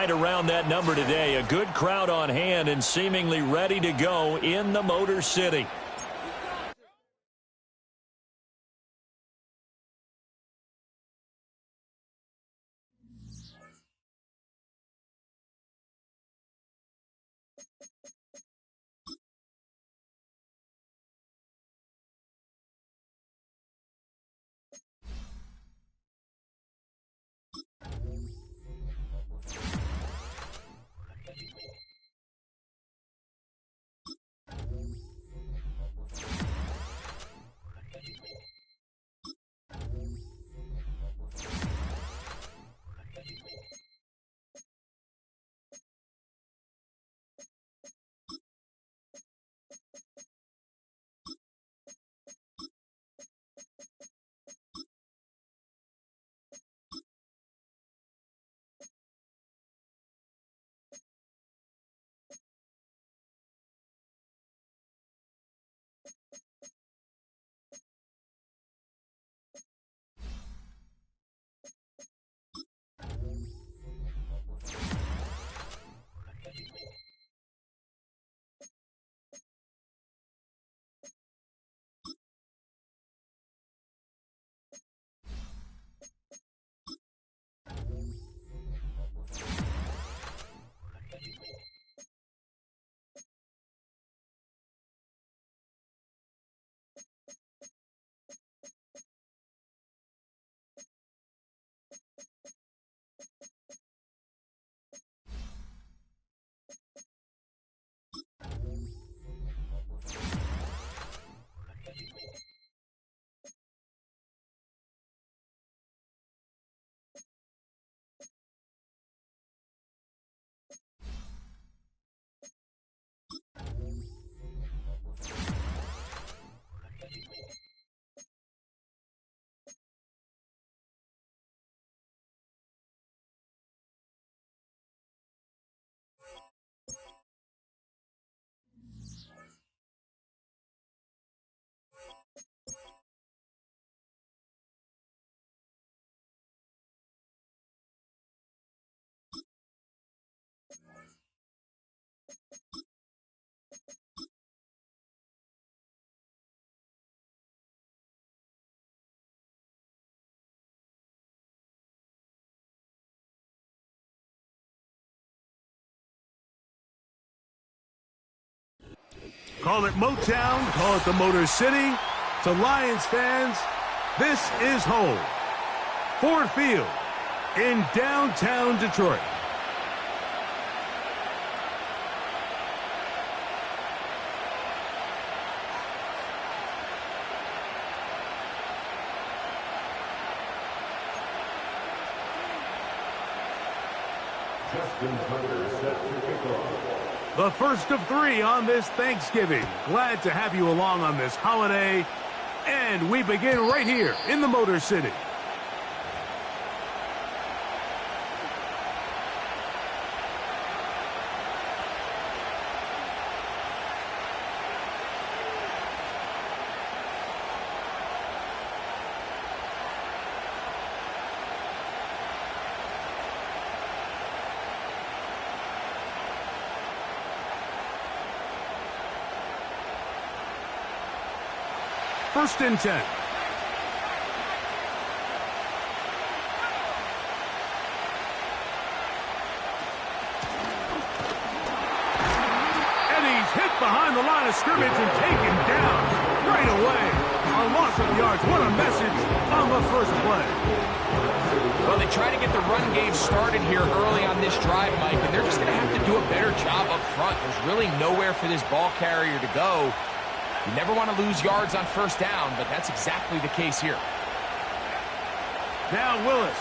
right around that number today. A good crowd on hand and seemingly ready to go in the Motor City. Call it Motown, call it the Motor City. To Lions fans, this is home. Ford Field in downtown Detroit. Justin Tucker set to kick off. The first of 3 on this Thanksgiving. Glad to have you along on this holiday. And we begin right here in the Motor City. First and 10. And he's hit behind the line of scrimmage and taken down right away. A loss of yards. What a message on the first play. Well, they try to get the run game started here early on this drive, Mike, and they're just going to have to do a better job up front. There's really nowhere for this ball carrier to go. You never want to lose yards on first down, but that's exactly the case here. Now Willis.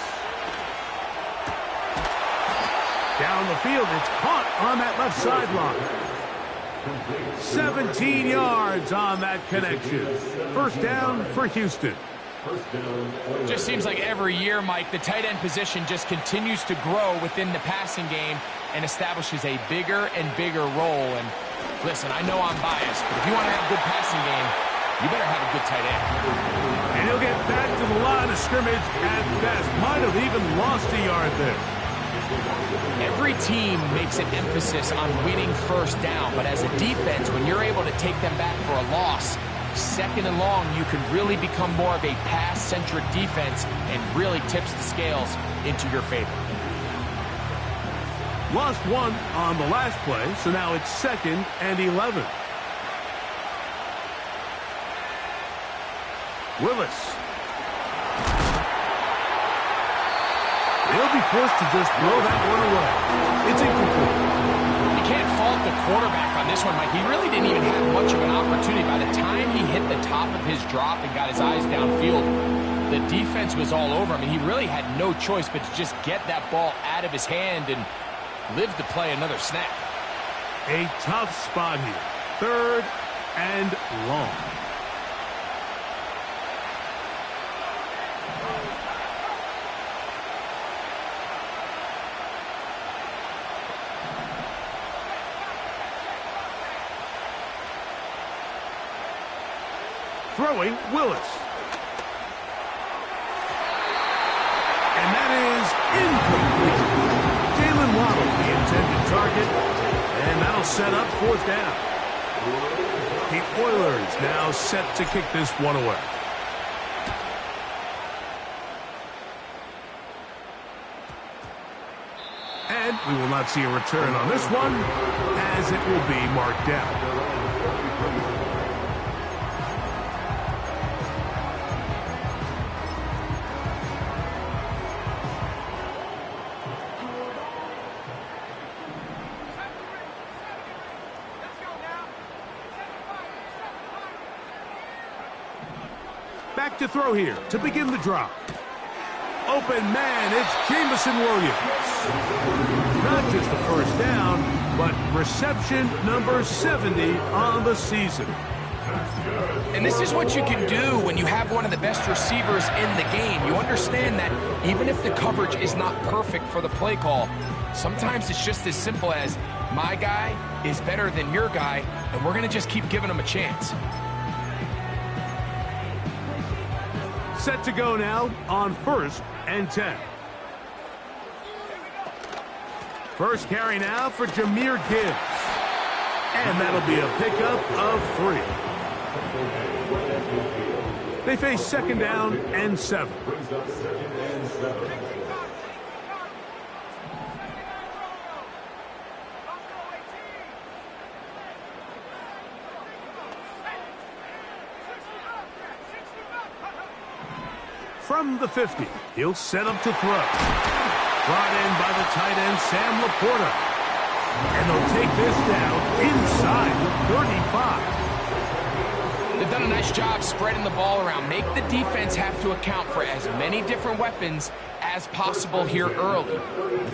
Down the field, it's caught on that left sideline. 17 yards on that connection. First down for Houston. Just seems like every year, Mike, the tight end position just continues to grow within the passing game and establishes a bigger and bigger role. And listen, I know I'm biased, but if you want to have a good passing game, you better have a good tight end. And he'll get back to the line of scrimmage at best. Might have even lost a yard there. Every team makes an emphasis on winning first down, but as a defense, when you're able to take them back for a loss, second and long, you can really become more of a pass-centric defense and really tips the scales into your favor. Lost one on the last play, so now it's 2nd and 11. Willis. They'll be forced to just throw that one away. It's incomplete. You can't fault the quarterback on this one, Mike. He really didn't even have much of an opportunity. By the time he hit the top of his drop and got his eyes downfield, the defense was all over him, and he really had no choice but to just get that ball out of his hand and live to play another snap. A tough spot here. 3rd and long. Throwing, Willis. And that is incomplete. Jalen Waddle, the intended target, and that'll set up 4th down. The Oilers now set to kick this one away. And we will not see a return on this one, as it will be marked down. Back to throw here to begin the drop. Open man, it's Jameson Williams. Not just the first down, but reception number 70 on the season. And this is what you can do when you have one of the best receivers in the game. You understand that even if the coverage is not perfect for the play call, sometimes it's just as simple as my guy is better than your guy, and we're going to just keep giving him a chance. Set to go now on 1st and 10. First carry now for Jahmyr Gibbs. And that'll be a pickup of 3. They face 2nd down and 7. From the 50, he'll set up to throw. Brought in by the tight end, Sam Laporta. And they'll take this down inside the 35. They've done a nice job spreading the ball around. Make the defense have to account for as many different weapons as possible here early.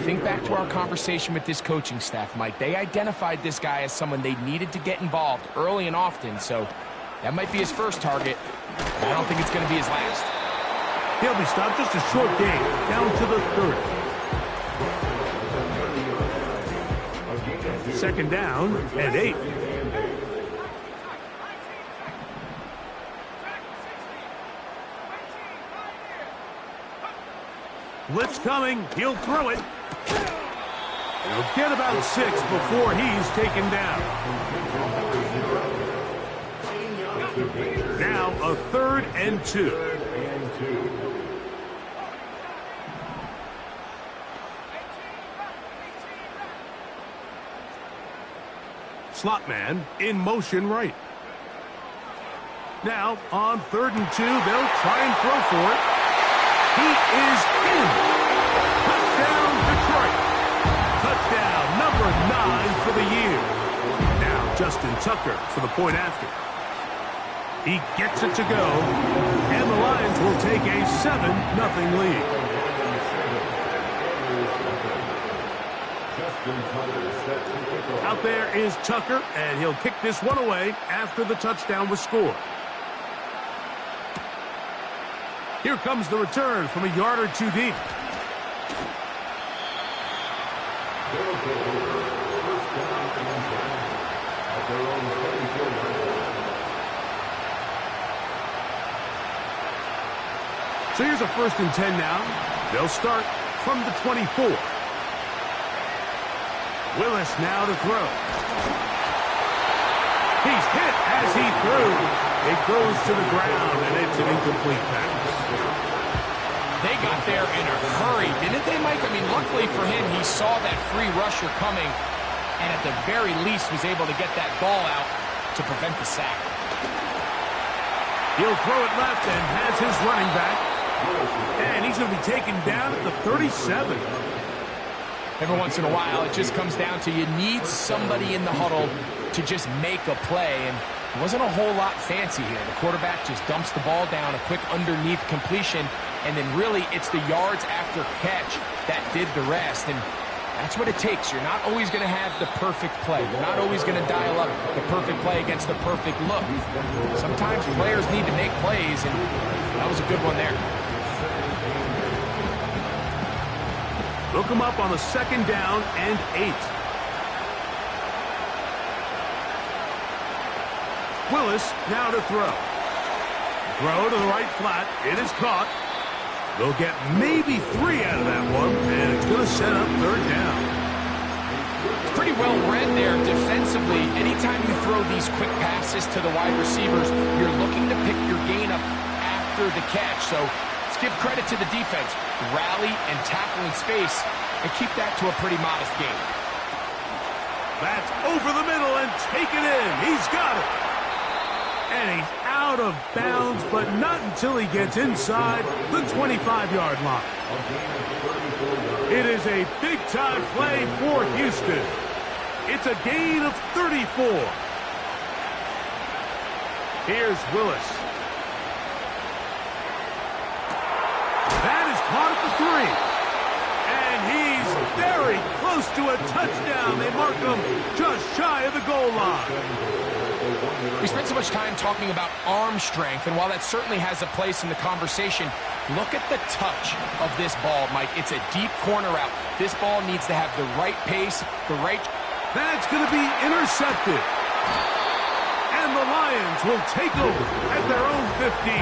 Think back to our conversation with this coaching staff, Mike. They identified this guy as someone they needed to get involved early and often, so that might be his first target, but I don't think it's going to be his last. He'll be stopped, just a short gain, down to the 30. 2nd down and 8. Blitz coming, he'll throw it. He'll get about 6 before he's taken down. Now a 3rd and 2. Slot man in motion right. Now on 3rd and 2, they'll try and throw for it. He is in. Touchdown, Detroit. Touchdown number 9 for the year. Now Justin Tucker for the point after. He gets it to go, and the Lions will take a 7-0 lead. Out there is Tucker, and he'll kick this one away after the touchdown was scored. Here comes the return from a yard or 2 deep. So here's a 1st and 10 now. They'll start from the 24. Willis now to throw. He's hit as he threw. It goes to the ground, and it's an incomplete pass. They got there in a hurry, didn't they, Mike? I mean, luckily for him, he saw that free rusher coming, and at the very least was able to get that ball out to prevent the sack. He'll throw it left and has his running back. And he's going to be taken down at the 37. Every once in a while, it just comes down to you need somebody in the huddle to just make a play, and it wasn't a whole lot fancy here. The quarterback just dumps the ball down, a quick underneath completion, and then really it's the yards after catch that did the rest, and that's what it takes. You're not always going to have the perfect play. You're not always going to dial up the perfect play against the perfect look. Sometimes players need to make plays, and that was a good one there. Look him up on the 2nd down and 8. Willis now to throw. Throw to the right flat. It is caught. They'll get maybe 3 out of that one, and it's going to set up 3rd down. It's pretty well read there defensively. Anytime you throw these quick passes to the wide receivers, you're looking to pick your gain up after the catch. So let's give credit to the defense. Rally and tackle in space and keep that to a pretty modest gain. That's over the middle and taken in. He's got it. And he's out of bounds, but not until he gets inside the 25-yard line. It is a big-time play for Houston. It's a gain of 34. Here's Willis. That is caught at the 3. And he's very close to a touchdown. They mark him just shy of the goal line. We spent so much time talking about arm strength, and while that certainly has a place in the conversation, look at the touch of this ball, Mike. It's a deep corner route. This ball needs to have the right pace, the right... That's going to be intercepted. And the Lions will take over at their own 15.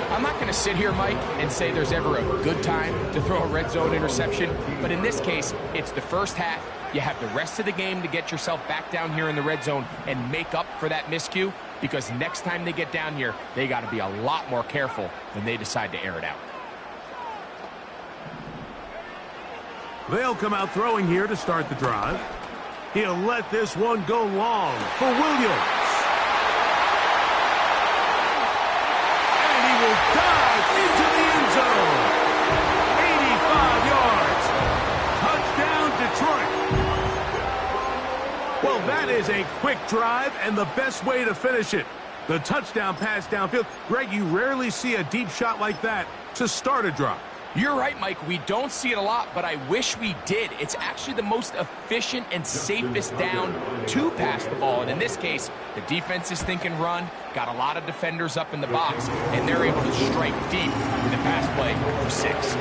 I'm not going to sit here, Mike, and say there's ever a good time to throw a red zone interception, but in this case, it's the first half. You have the rest of the game to get yourself back down here in the red zone and make up for that miscue, because next time they get down here, they got to be a lot more careful when they decide to air it out. They'll come out throwing here to start the drive. He'll let this one go long for Williams. And he will dive into the end zone. 85 yards. Touchdown, Detroit. Well, that is a quick drive and the best way to finish it. The touchdown pass downfield. Greg, you rarely see a deep shot like that to start a drive. You're right, Mike. We don't see it a lot, but I wish we did. It's actually the most efficient and safest down to pass the ball. And in this case, the defense is thinking run, got a lot of defenders up in the box, and they're able to strike deep in the pass play for 6.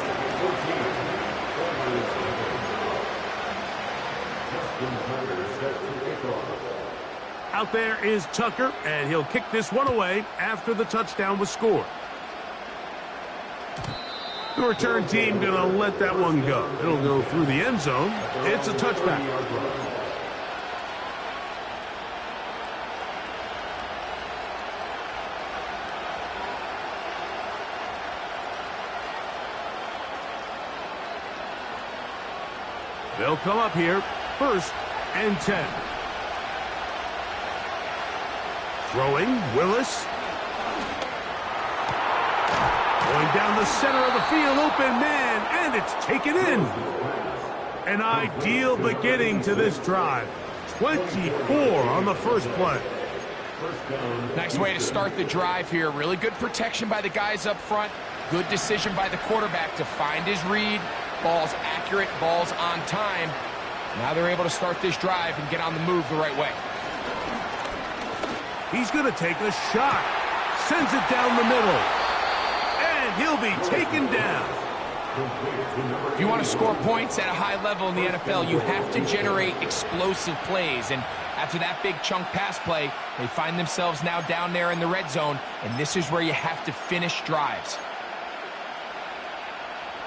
Out there is Tucker, and he'll kick this one away after the touchdown was scored. The return team going to let that one go. It'll go through the end zone. It's a touchback. They'll come up here, 1st and 10. Throwing, Willis. Going down the center of the field, open man, and it's taken in. An ideal beginning to this drive. 24 on the first play. Nice way to start the drive here. Really good protection by the guys up front. Good decision by the quarterback to find his read. Ball's accurate, ball's on time. Now they're able to start this drive and get on the move the right way. He's going to take a shot. Sends it down the middle. And he'll be taken down. If you want to score points at a high level in the NFL, you have to generate explosive plays. And after that big chunk pass play, they find themselves now down there in the red zone. And this is where you have to finish drives.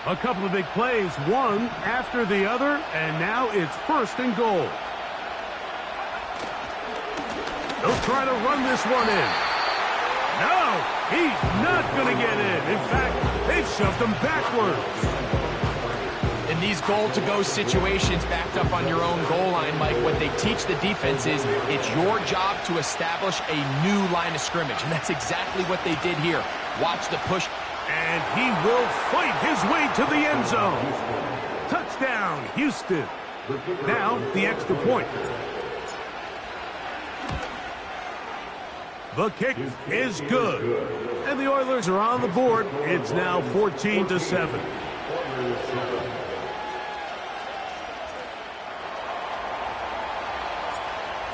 A couple of big plays, one after the other, and now it's 1st and goal. They'll try to run this one in. No, he's not going to get in. In fact, they've shoved him backwards. In these goal-to-go situations backed up on your own goal line, Mike, what they teach the defense is it's your job to establish a new line of scrimmage, and that's exactly what they did here. Watch the push. And he will fight his way to the end zone. Touchdown, Houston. Now, the extra point. The kick is good. And the Oilers are on the board. It's now 14-7.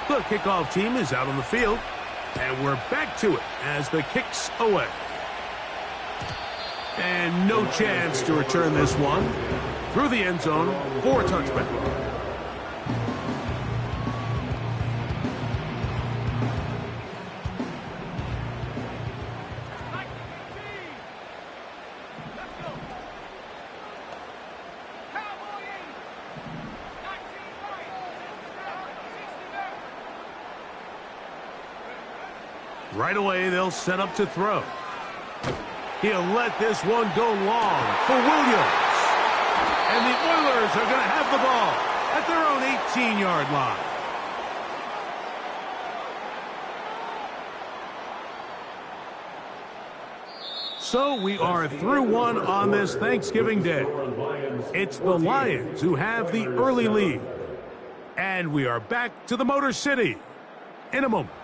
The kickoff team is out on the field. And we're back to it as the kick's away. And no chance to return this one. Through the end zone for a touchback. Right away, they'll set up to throw. He'll let this one go long for Williams. And the Oilers are going to have the ball at their own 18-yard line. So we are through one on this Thanksgiving Day. It's the Lions who have the early lead. And we are back to the Motor City in a moment.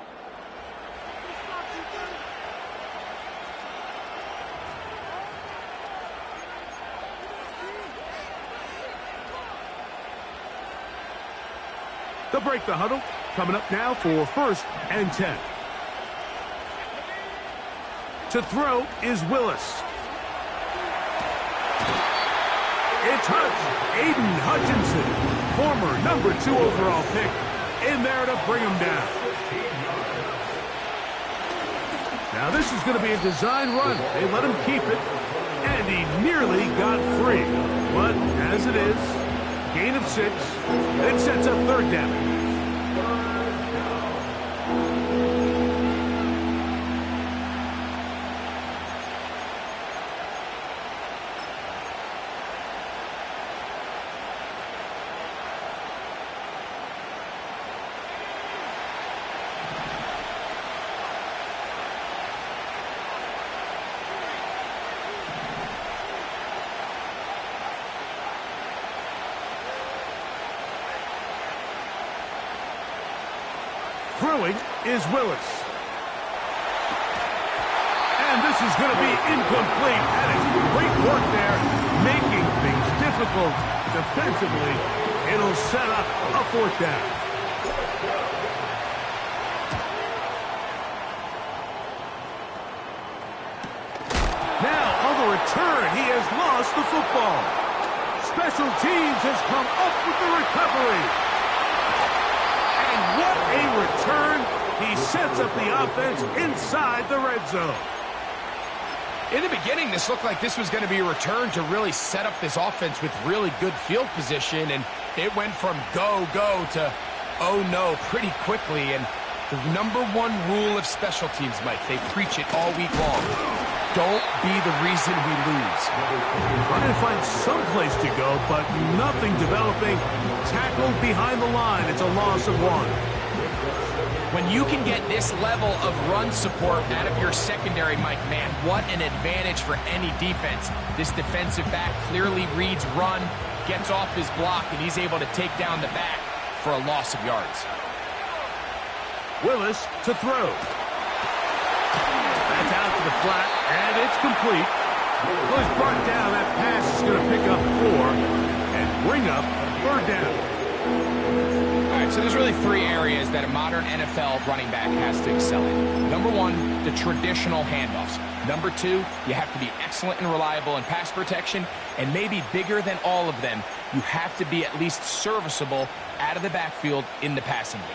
They'll break the huddle. Coming up now for 1st and 10. To throw is Willis. It's Hutch. Aiden Hutchinson, former number 2 overall pick, in there to bring him down. Now this is going to be a design run. They let him keep it, and he nearly got free. But as it is, gain of 6. It sets up 3rd down. Throwing is Willis. And this is going to be incomplete. That is great work there, making things difficult defensively. It'll set up a 4th down. Now, on the return, he has lost the football. Special teams has come up with the recovery. What a return. He sets up the offense inside the red zone. In the beginning, this looked like this was going to be a return to really set up this offense with really good field position, and it went from go, go to oh no pretty quickly. And the number 1 rule of special teams, Mike, they preach it all week long. Don't be the reason we lose. Trying to find some place to go, but nothing developing. Tackled behind the line. It's a loss of 1. When you can get this level of run support out of your secondary, Mike, man, what an advantage for any defense. This defensive back clearly reads run, gets off his block, and he's able to take down the back for a loss of yards. Willis to throw. That's out to the flat, and it's complete. Well, he's brought down. That pass is going to pick up 4 and bring up 3rd down. All right, so there's really 3 areas that a modern NFL running back has to excel in. Number 1, the traditional handoffs. Number 2, you have to be excellent and reliable in pass protection. And maybe bigger than all of them, you have to be at least serviceable out of the backfield in the passing game.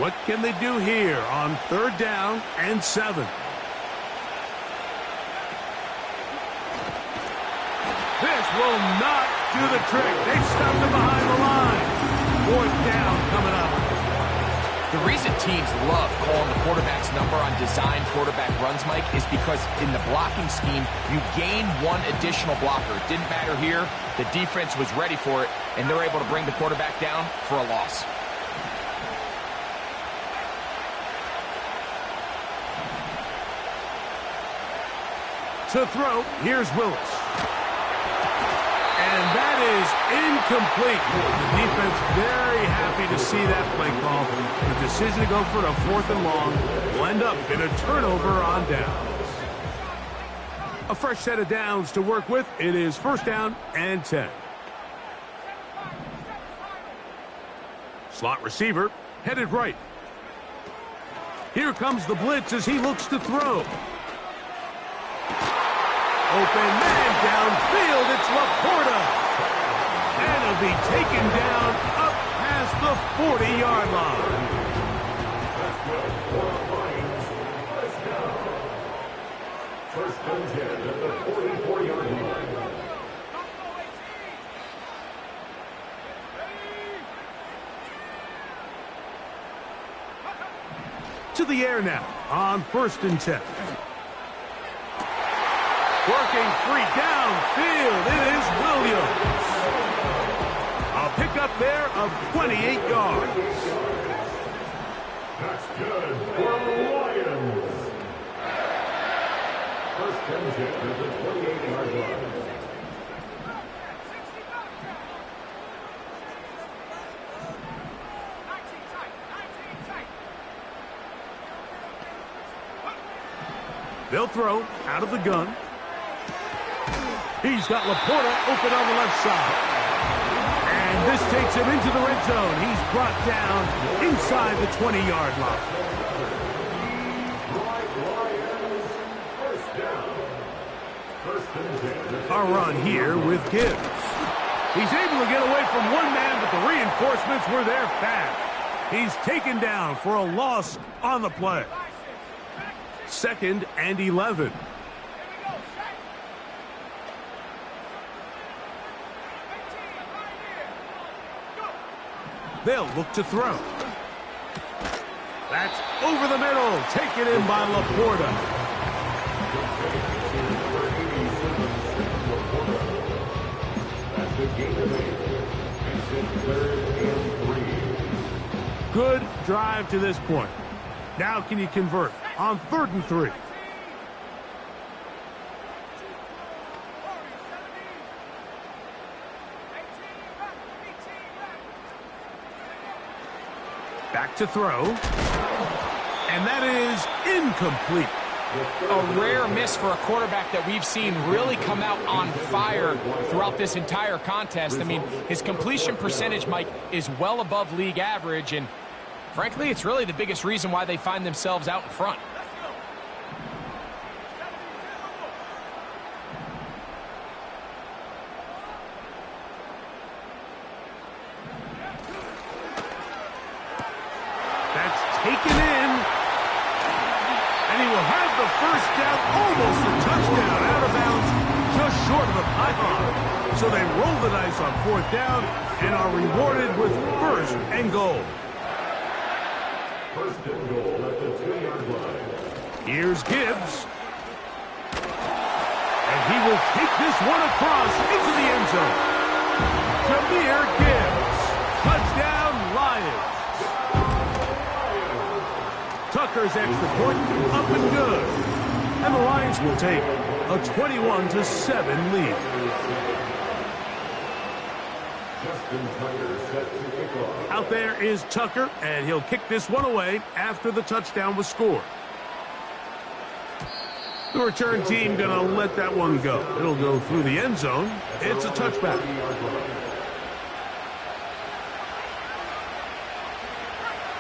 What can they do here on 3rd down and 7? This will not do the trick. They stopped him behind the line. 4th down coming up. The reason teams love calling the quarterback's number on design quarterback runs, Mike, is because in the blocking scheme, you gain one additional blocker. It didn't matter here. The defense was ready for it, and they're able to bring the quarterback down for a loss. To throw, here's Willis. And that is incomplete. The defense very happy to see that play call. The decision to go for a 4th and long will end up in a turnover on downs. A fresh set of downs to work with. It is 1st down and 10. Slot receiver headed right. Here comes the blitz as he looks to throw. Open man downfield, it's Laporta. And he'll be taken down up past the 40-yard line. That's good for the Lions. First down. 1st and 10 at the 44-yard line. To the air now on 1st and 10. Working free downfield, it is Williams. A pickup there of 28 yards. That's good for the Lions. 1st and 10 at the 28-yard line. They'll throw out of the gun. He's got Laporta open on the left side. And this takes him into the red zone. He's brought down inside the 20-yard line. A run here with Gibbs. He's able to get away from one man, but the reinforcements were there fast. He's taken down for a loss on the play. 2nd and 11. They'll look to throw. That's over the middle. Taken in by Laporta. That's the game of 8. It's in 3rd and 3. Good drive to this point. Now can you convert on 3rd and 3? Back to throw. And that is incomplete. A rare miss for a quarterback that we've seen really come out on fire throughout this entire contest. I mean, his completion percentage, Mike, is well above league average, and frankly, it's really the biggest reason why they find themselves out in front. That's taken in. And he will have the 1st down, almost a touchdown, out of bounds, just short of the pylon. So they roll the dice on 4th down and are rewarded with 1st and goal. 1st and goal at the 2-yard line. Here's Gibbs. And he will take this one across into the end zone. Jahmyr Gibbs. Touchdown, Lions. Tucker's extra point up and good. And the Lions will take a 21-7 lead. Justin Tucker set to kick off. Out there is Tucker, and he'll kick this one away after the touchdown was scored. The return team going to let that one go. It'll go through the end zone. It's a touchback.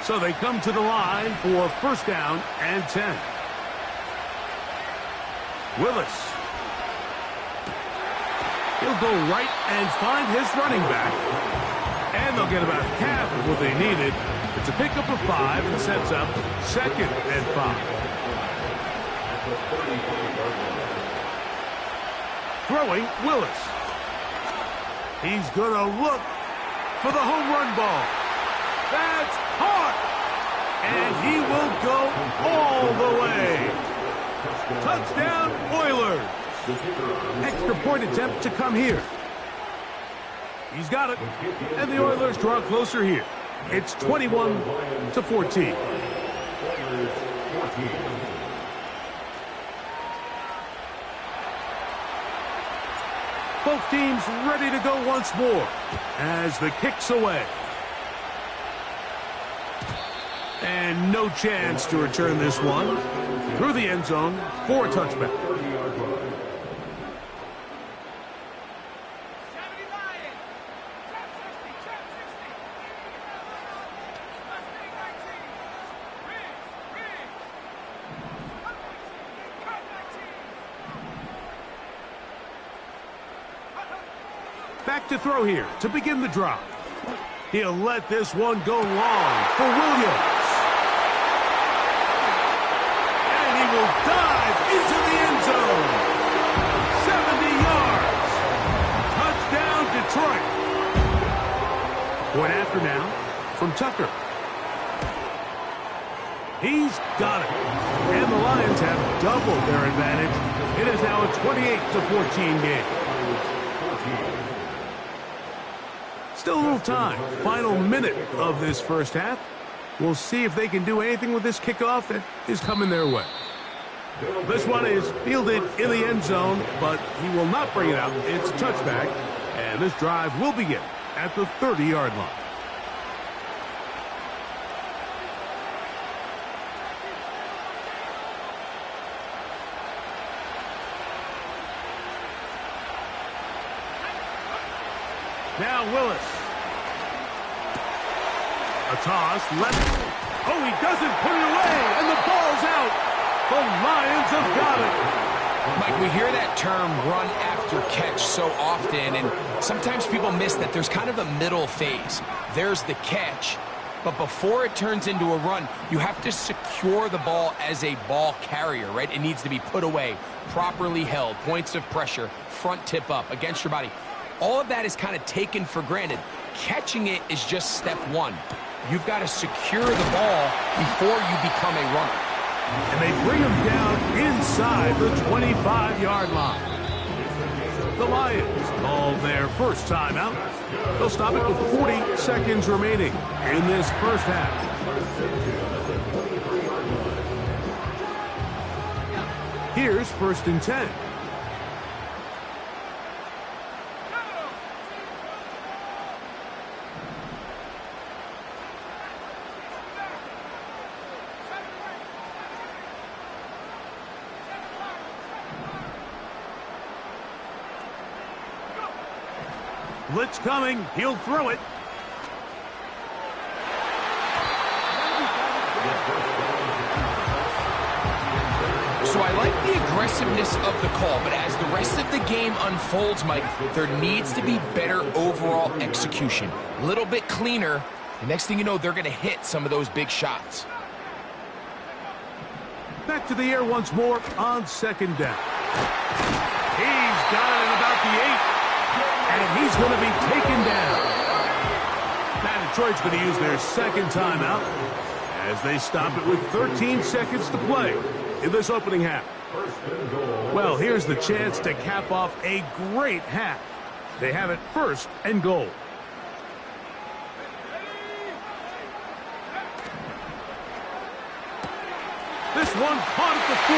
So they come to the line for 1st down and 10. Willis. He'll go right and find his running back. And they'll get about half of what they needed. It's a pickup of 5 and sets up 2nd and 5. Throwing, Willis. He's going to look for the home run ball. That's hard. And he will go all the way. Touchdown, Oilers. Extra point attempt to come here. He's got it. And the Oilers draw closer here. It's 21-14. Both teams ready to go once more as the kick's away. And no chance to return this one through the end zone for a touchback. Back to throw here to begin the drive. He'll let this one go long for Williams. And he will dive into the end zone. 70 yards. Touchdown, Detroit. Point after now from Tucker. He's got it. And the Lions have doubled their advantage. It is now a 28-14 game. Still a little time. Final minute of this first half. We'll see if they can do anything with this kickoff that is coming their way. This one is fielded in the end zone, but he will not bring it out. It's a touchback, and this drive will begin at the 30-yard line. Now Willis. A toss, left. Oh, he doesn't put it away, and the ball's out. The Lions have got it. Mike, we hear that term run after catch so often, and sometimes people miss that there's kind of a middle phase. There's the catch, but before it turns into a run, you have to secure the ball as a ball carrier, right? It needs to be put away, properly held, points of pressure, front tip up against your body. All of that is kind of taken for granted. Catching it is just step one. You've got to secure the ball before you become a runner. And they bring him down inside the 25-yard line. The Lions call their first timeout. They'll stop it with 40 seconds remaining in this first half. Here's 1st and 10. Blitz coming. He'll throw it. So I like the aggressiveness of the call, but as the rest of the game unfolds, Mike, there needs to be better overall execution. A little bit cleaner. The next thing you know, they're going to hit some of those big shots. Back to the air once more on 2nd down. He's got it at about the 8. And he's going to be taken down. Now Detroit's going to use their 2nd timeout as they stop it with 13 seconds to play in this opening half. Well, here's the chance to cap off a great half. They have it 1st and goal. This one caught at the 4.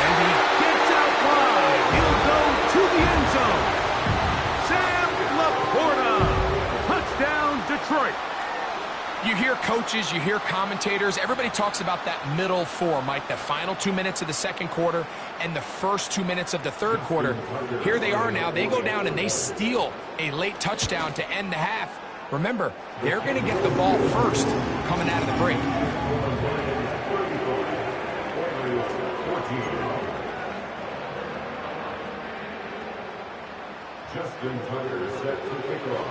And he gets out wide. He'll go to the end zone. Sam Laporta. Touchdown, Detroit. You hear coaches, you hear commentators, everybody talks about that middle 4, Mike, the final 2 minutes of the 2nd quarter and the first 2 minutes of the 3rd quarter. Here they are now. They go down and they steal a late touchdown to end the half. Remember, they're going to get the ball first coming out of the break. Justin Tucker set to kick off.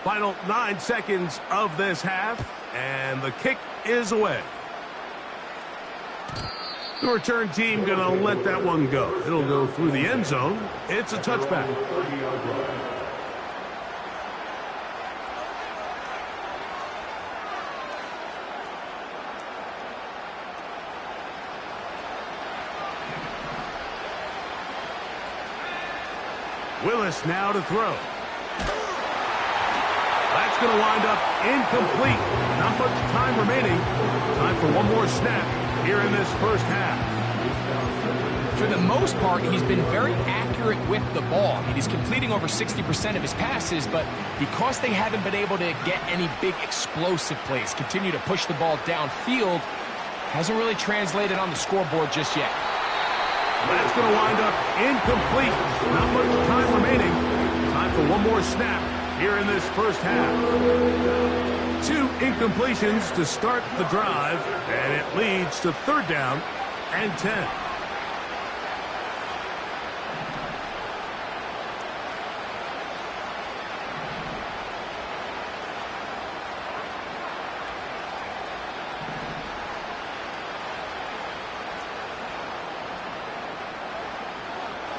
Final 9 seconds of this half, and the kick is away. The return team going to let that one go. It'll go through the end zone. It's a touchback. Willis now to throw. That's going to wind up incomplete. Not much time remaining. Time for one more snap here in this first half. For the most part, he's been very accurate with the ball. I mean, he's completing over 60% of his passes, but because they haven't been able to get any big explosive plays, continue to push the ball downfield, hasn't really translated on the scoreboard just yet. That's going to wind up incomplete. Not much time remaining. Time for one more snap here in this first half. 2 incompletions to start the drive, and it leads to 3rd down and 10.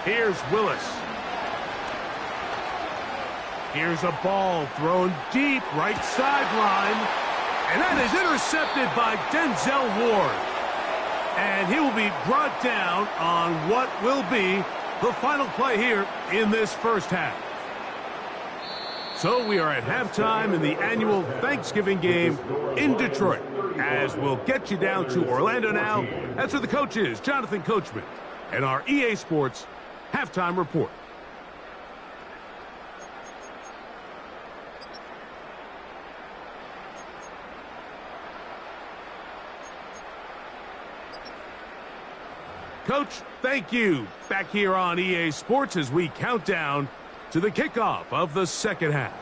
Here's Willis. Here's a ball thrown deep right sideline. And that is intercepted by Denzel Ward. And he will be brought down on what will be the final play here in this first half. So we are at halftime in the annual Thanksgiving game in Detroit. As we'll get you down to Orlando now. That's where the coach is, Jonathan Coachman, and our EA Sports Halftime Report. Coach, thank you. Back here on EA Sports as we count down to the kickoff of the second half.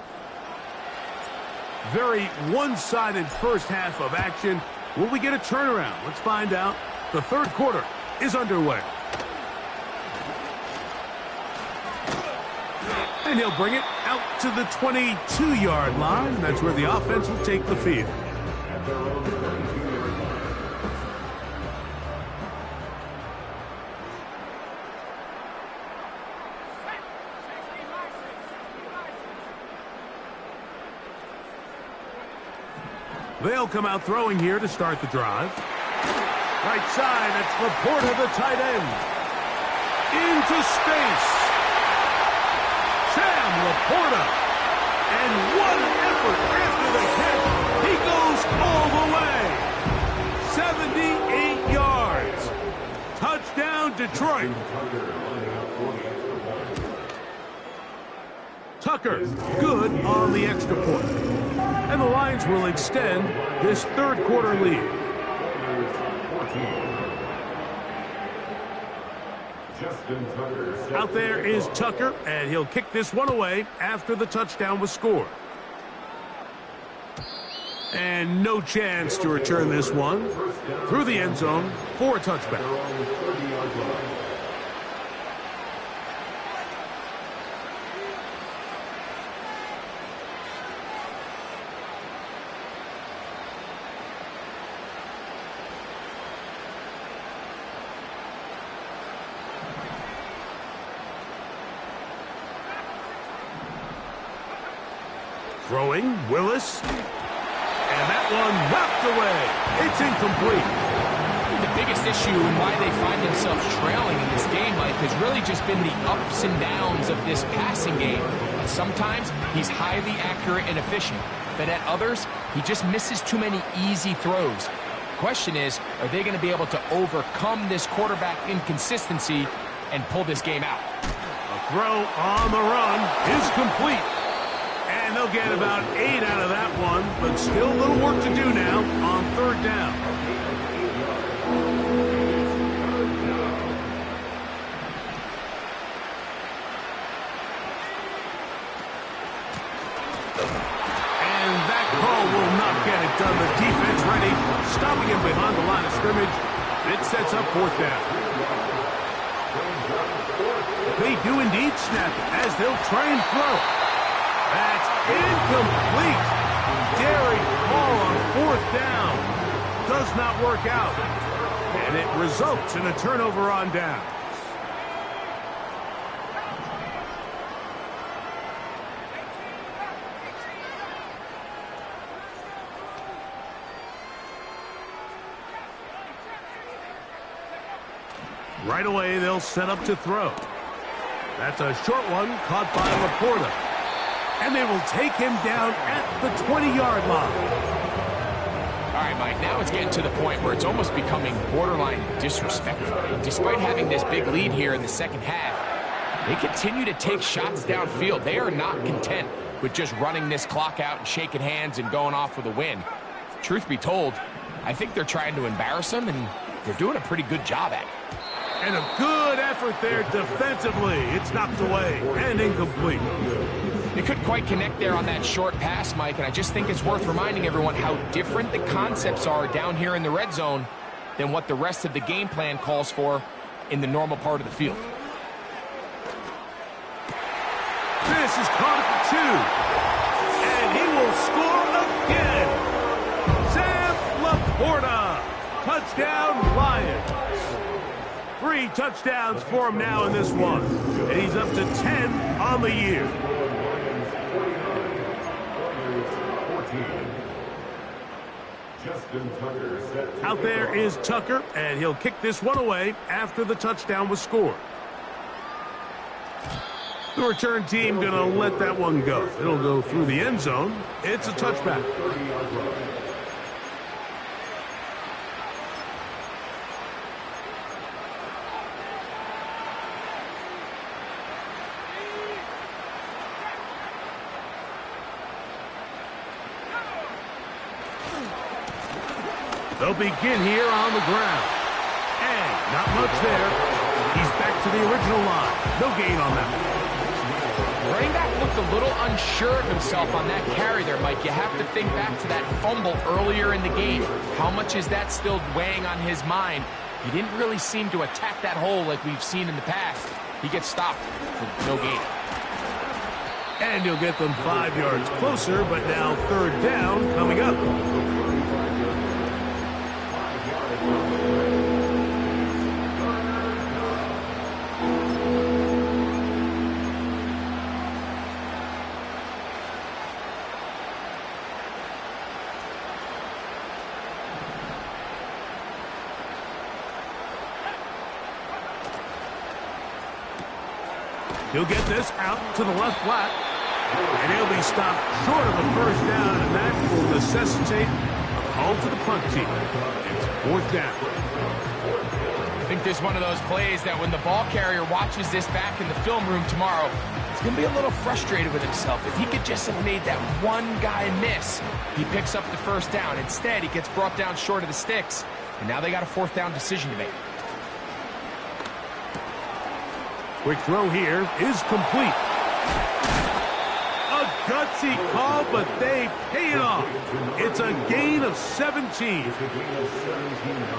Very one-sided first half of action. Will we get a turnaround? Let's find out. The 3rd quarter is underway. And he'll bring it out to the 22-yard line. That's where the offense will take the field. They'll come out throwing here to start the drive. Right side, it's Laporta, the tight end. Into space. Sam Laporta. And what an effort after the catch. He goes all the way. 78 yards. Touchdown, Detroit. Tucker, good on the extra point. And the Lions will extend this 3rd quarter lead. Out there is Tucker, and he'll kick this one away after the touchdown was scored. And no chance to return this one through the end zone for a touchback. Throwing, Willis. And that one knocked away. It's incomplete. The biggest issue and why they find themselves trailing in this game, Mike, has really just been the ups and downs of this passing game. And sometimes he's highly accurate and efficient, but at others, he just misses too many easy throws. The question is, are they going to be able to overcome this quarterback inconsistency and pull this game out? A throw on the run is complete. And they'll get about 8 out of that one, but still a little work to do now on 3rd down. And that call will not get it done. The defense ready, stopping him behind the line of scrimmage. It sets up 4th down. They do indeed snap it as they'll try and throw. That's incomplete. Daring ball on 4th down. Does not work out. And it results in a turnover on downs. Right away, they'll set up to throw. That's a short one caught by Laporta. And they will take him down at the 20-yard line. All right, Mike, now it's getting to the point where it's almost becoming borderline disrespectful. And despite having this big lead here in the second half, they continue to take shots downfield. They are not content with just running this clock out and shaking hands and going off with a win. Truth be told, I think they're trying to embarrass them, and they're doing a pretty good job at it. And a good effort there defensively. It's knocked away and incomplete. They couldn't quite connect there on that short pass, Mike, and I just think it's worth reminding everyone how different the concepts are down here in the red zone than what the rest of the game plan calls for in the normal part of the field. This is caught at the 2. And he will score again. Sam Laporta. Touchdown, Lions. 3 touchdowns for him now in this one. And he's up to 10 on the year. Out there is Tucker, and he'll kick this one away after the touchdown was scored. The return team going to let that one go. It'll go through the end zone. It's a touchback. They'll begin here on the ground. And not much there. He's back to the original line. No gain on that one. Running back looked a little unsure of himself on that carry there, Mike. You have to think back to that fumble earlier in the game. How much is that still weighing on his mind? He didn't really seem to attack that hole like we've seen in the past. He gets stopped for no gain. And he'll get them 5 yards closer, but now 3rd down coming up. He'll get this out to the left flat. And he'll be stopped short of the 1st down, and that will necessitate a call to the punt team. It's 4th down. I think this is one of those plays that when the ball carrier watches this back in the film room tomorrow, he's going to be a little frustrated with himself. If he could just have made that one guy miss, he picks up the 1st down. Instead, he gets brought down short of the sticks, and now they got a 4th down decision to make. Quick throw here is complete. A gutsy call, but they pay it off. It's a gain of 17.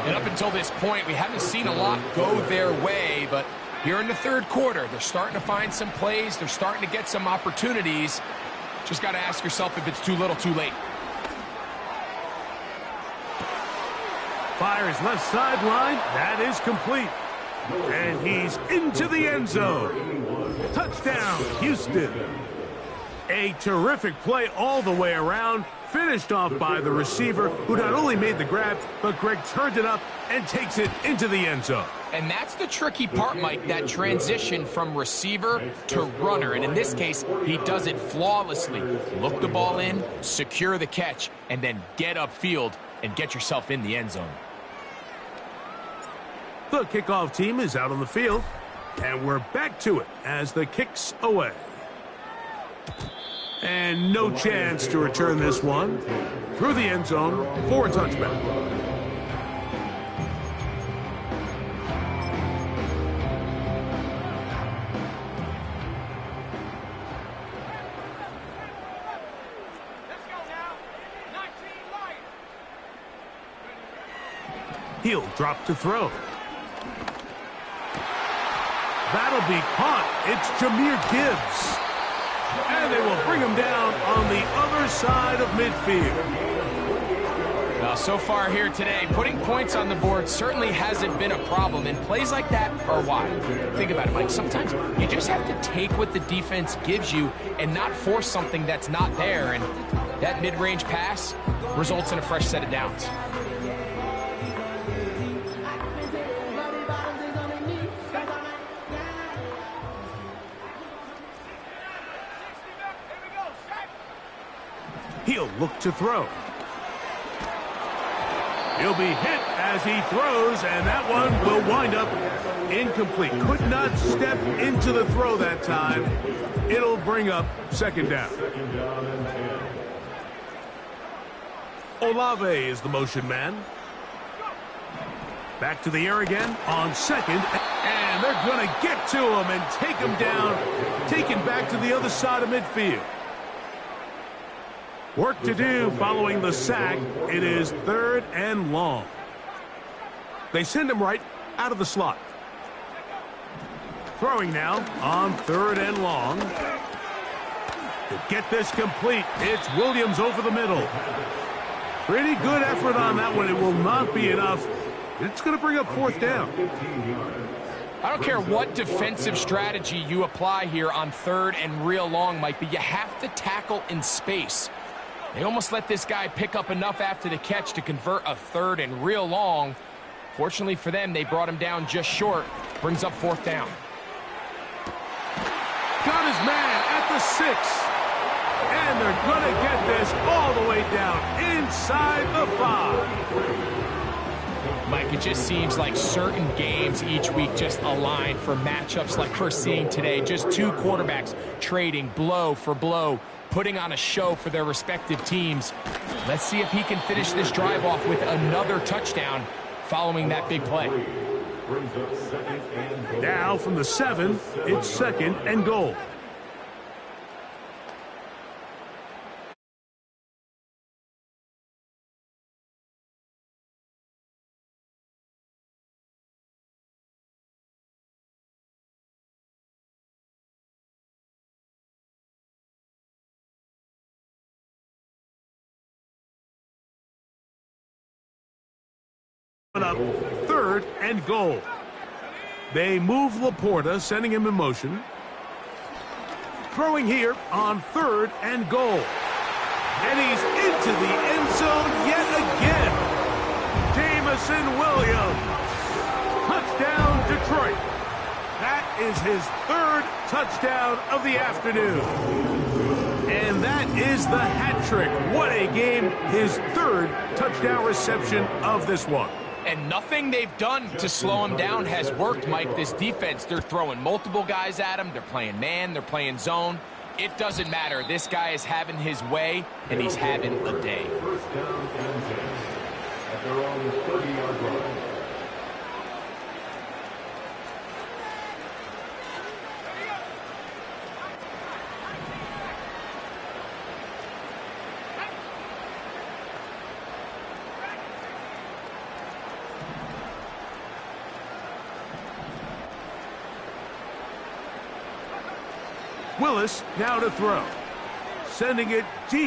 And up until this point, we haven't seen a lot go their way, but here in the 3rd quarter, they're starting to find some plays. They're starting to get some opportunities. Just got to ask yourself if it's too little, too late. Fires left sideline. That is complete. And he's into the end zone. Touchdown, Houston. A terrific play all the way around, finished off by the receiver, who not only made the grab, but Greg turned it up and takes it into the end zone. And that's the tricky part, Mike, that transition from receiver to runner. And in this case, he does it flawlessly. Look the ball in, secure the catch, and then get upfield and get yourself in the end zone. The kickoff team is out on the field, and we're back to it as the kick's away. And no chance to return this one through the end zone for a touchback. He'll drop to throw. That'll be caught. It's Jahmyr Gibbs. And they will bring him down on the other side of midfield. So far here today, putting points on the board certainly hasn't been a problem, and plays like that are why. Think about it, Mike. Sometimes you just have to take what the defense gives you and not force something that's not there, and that mid-range pass results in a fresh set of downs. He'll look to throw. He'll be hit as he throws, and that one will wind up incomplete. Could not step into the throw that time. It'll bring up second down. Olave is the motion man. Back to the air again on second, and they're going to get to him and take him down, taken back to the other side of midfield. Work to do following the sack. It is 3rd and long. They send him right out of the slot. Throwing now on 3rd and long. To get this complete, it's Williams over the middle. Pretty good effort on that one. It will not be enough. It's going to bring up 4th down. I don't care what defensive strategy you apply here on 3rd and real long, Mike, but you have to tackle in space. They almost let this guy pick up enough after the catch to convert a 3rd and real long. Fortunately for them, they brought him down just short. Brings up 4th down. Got his man at the 6. And they're going to get this all the way down inside the 5. Mike, it just seems like certain games each week just align for matchups like we're seeing today. Just two quarterbacks trading blow for blow, putting on a show for their respective teams. Let's see if he can finish this drive off with another touchdown following that big play. Now from the 7, it's 2nd and goal. Up 3rd and goal. They move Laporta, sending him in motion. Throwing here on 3rd and goal. And he's into the end zone yet again. Jameson Williams. Touchdown, Detroit. That is his 3rd touchdown of the afternoon. And that is the hat trick. What a game. His 3rd touchdown reception of this one. And nothing they've done to slow him down has worked, Mike. This defense, they're throwing multiple guys at him. They're playing man. They're playing zone. It doesn't matter. This guy is having his way, and he's having a day. 1st down and 10 at their own 30-yard line. Willis now to throw. Sending it deep.